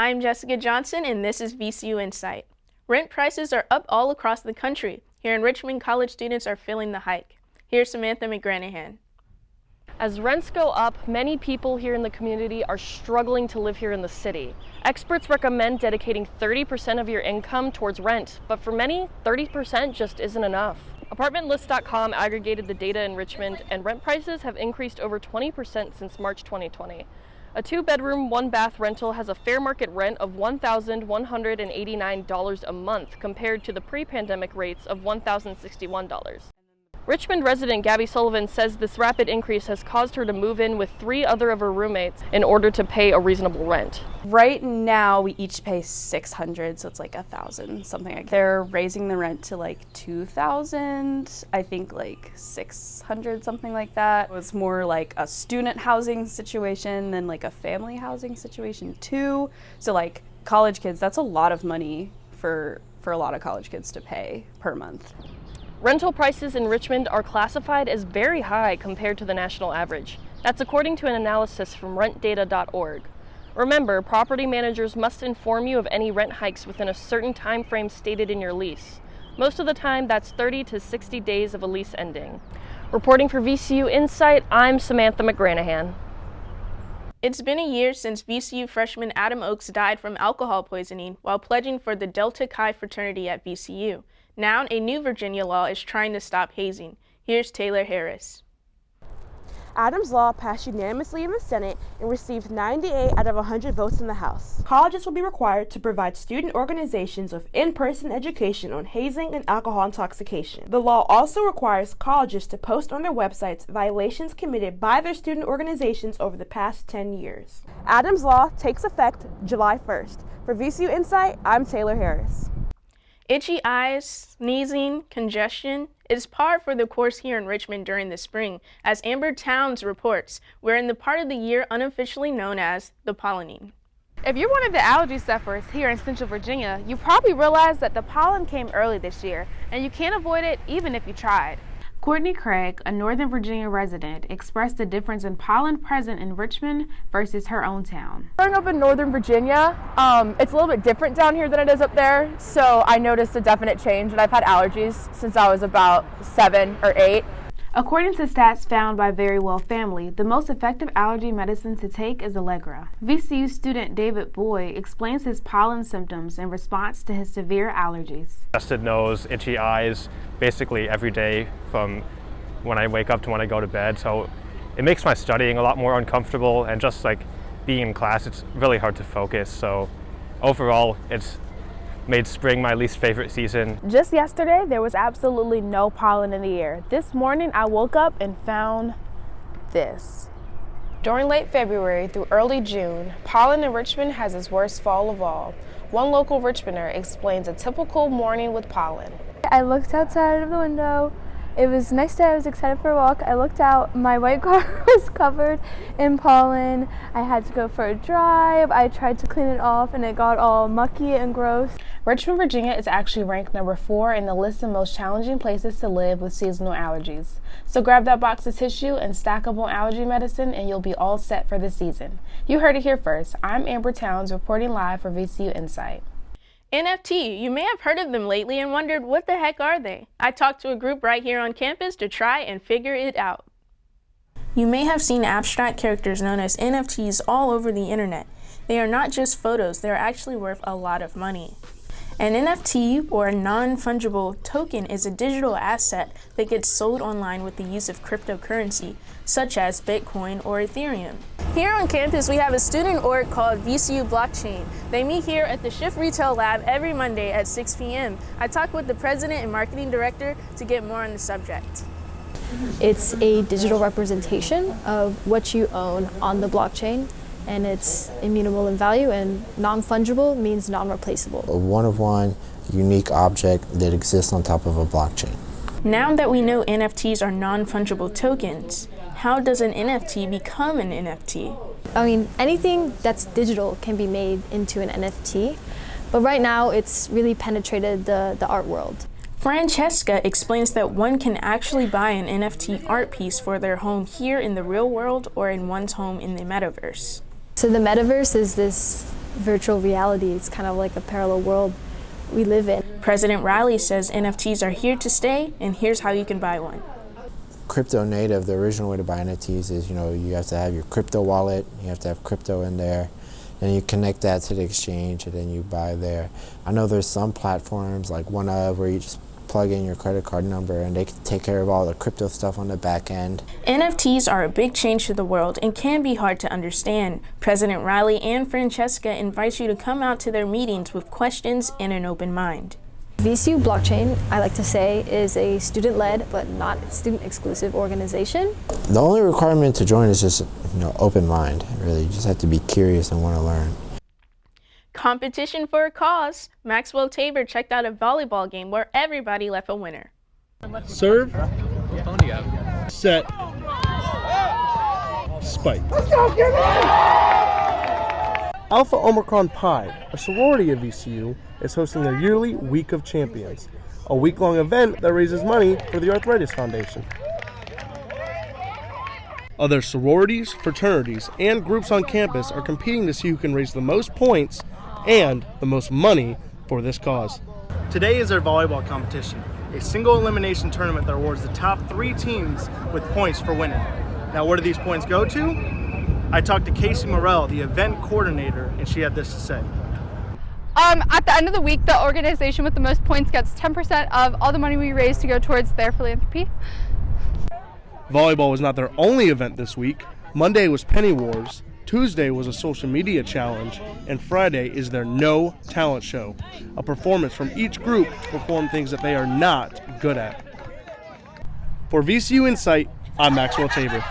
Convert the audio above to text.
I'm Jessica Johnson, and this is VCU InSight. Rent prices are up all across the country. Here in Richmond, college students are feeling the hike. Here's Samantha McGranahan. As rents go up, many people here in the community are struggling to live here in the city. Experts recommend dedicating 30% of your income towards rent, but for many, 30% just isn't enough. ApartmentList.com aggregated the data in Richmond, and rent prices have increased over 20% since March 2020. A 2-bedroom, 1-bath rental has a fair market rent of $1,189 a month compared to the pre-pandemic rates of $1,061. Richmond resident Gabby Sullivan says this rapid increase has caused her to move in with 3 other of her roommates in order to pay a reasonable rent. Right now we each pay $600, so it's like $1,000 something. Like they're raising the rent to like $2,000, I think like $600, something like that. It was more like a student housing situation than like a family housing situation too. So like college kids, that's a lot of money for a lot of college kids to pay per month. Rental prices in Richmond are classified as very high compared to the national average. That's according to an analysis from rentdata.org. Remember, property managers must inform you of any rent hikes within a certain time frame stated in your lease. Most of the time, that's 30 to 60 days of a lease ending. Reporting for VCU InSight, I'm Samantha McGranahan. It's been a year since VCU freshman Adam Oakes died from alcohol poisoning while pledging for the Delta Chi fraternity at VCU. Now, a new Virginia law is trying to stop hazing. Here's Taylor Harris. Adam's law passed unanimously in the Senate and received 98 out of 100 votes in the House. Colleges will be required to provide student organizations with in-person education on hazing and alcohol intoxication. The law also requires colleges to post on their websites violations committed by their student organizations over the past 10 years. Adam's law takes effect July 1st. For VCU InSight, I'm Taylor Harris. Itchy eyes, sneezing, congestion is par for the course here in Richmond during the spring. As Amber Towns reports, we're in the part of the year unofficially known as the pollening. If you're one of the allergy sufferers here in Central Virginia, you probably realize that the pollen came early this year, and you can't avoid it even if you tried. Courtney Craig, a Northern Virginia resident, expressed the difference in pollen present in Richmond versus her own town. Growing up in Northern Virginia, it's a little bit different down here than it is up there, so I noticed a definite change, and I've had allergies since I was about 7 or 8. According to stats found by Verywell Family, the most effective allergy medicine to take is Allegra. VCU student David Boyd explains his pollen symptoms in response to his severe allergies. Congested nose, itchy eyes, basically every day from when I wake up to when I go to bed. So it makes my studying a lot more uncomfortable, and just like being in class, it's really hard to focus. So overall, it's made spring my least favorite season. Just yesterday, there was absolutely no pollen in the air. This morning, I woke up and found this. During late February through early June, pollen in Richmond has its worst fall of all. One local Richmonder explains a typical morning with pollen. I looked outside of the window. It was nice day. I was excited for a walk. I looked out. My white car was covered in pollen. I had to go for a drive. I tried to clean it off and it got all mucky and gross. Richmond, Virginia is actually ranked number 4 in the list of most challenging places to live with seasonal allergies. So grab that box of tissue and stackable allergy medicine and you'll be all set for the season. You heard it here first. I'm Amber Towns reporting live for VCU InSight. NFT, you may have heard of them lately and wondered what the heck are they? I talked to a group right here on campus to try and figure it out. You may have seen abstract characters known as NFTs all over the internet. They are not just photos, they are actually worth a lot of money. An NFT, or a non-fungible token, is a digital asset that gets sold online with the use of cryptocurrency, such as Bitcoin or Ethereum. Here on campus, we have a student org called VCU Blockchain. They meet here at the Shift Retail Lab every Monday at 6 p.m. I talked with the president and marketing director to get more on the subject. It's a digital representation of what you own on the blockchain, and it's immutable in value, and non-fungible means non-replaceable. A one-of-one unique object that exists on top of a blockchain. Now that we know NFTs are non-fungible tokens, how does an NFT become an NFT? I mean, anything that's digital can be made into an NFT, but right now it's really penetrated the art world. Francesca explains that one can actually buy an NFT art piece for their home here in the real world or in one's home in the metaverse. So the metaverse is this virtual reality. It's kind of like a parallel world we live in. President Riley says NFTs are here to stay, and here's how you can buy one. Crypto native, the original way to buy NFTs is, you have to have your crypto wallet, you have to have crypto in there, then you connect that to the exchange and then you buy there. I know there's some platforms like OneOf where you just plug in your credit card number and they can take care of all the crypto stuff on the back end. NFTs are a big change to the world and can be hard to understand. President Riley and Francesca invite you to come out to their meetings with questions and an open mind. VCU Blockchain, I like to say, is a student-led but not student-exclusive organization. The only requirement to join is just open mind, really. You just have to be curious and want to learn. Competition for a cause. Maxwell Tabor checked out a volleyball game where everybody left a winner. Serve, set, spike. Let's go, get it! Alpha Omicron Pi, a sorority of VCU, is hosting their yearly Week of Champions, a week-long event that raises money for the Arthritis Foundation. Other sororities, fraternities, and groups on campus are competing to see who can raise the most points and the most money for this cause. Today is their volleyball competition, a single elimination tournament that awards the top 3 teams with points for winning. Now, where do these points go to? I talked to Casey Morrell, the event coordinator, and she had this to say. At the end of the week, the organization with the most points gets 10% of all the money we raise to go towards their philanthropy. Volleyball was not their only event this week. Monday was Penny Wars, Tuesday was a social media challenge, and Friday is their No Talent Show, a performance from each group to perform things that they are not good at. For VCU InSight, I'm Maxwell Tabor.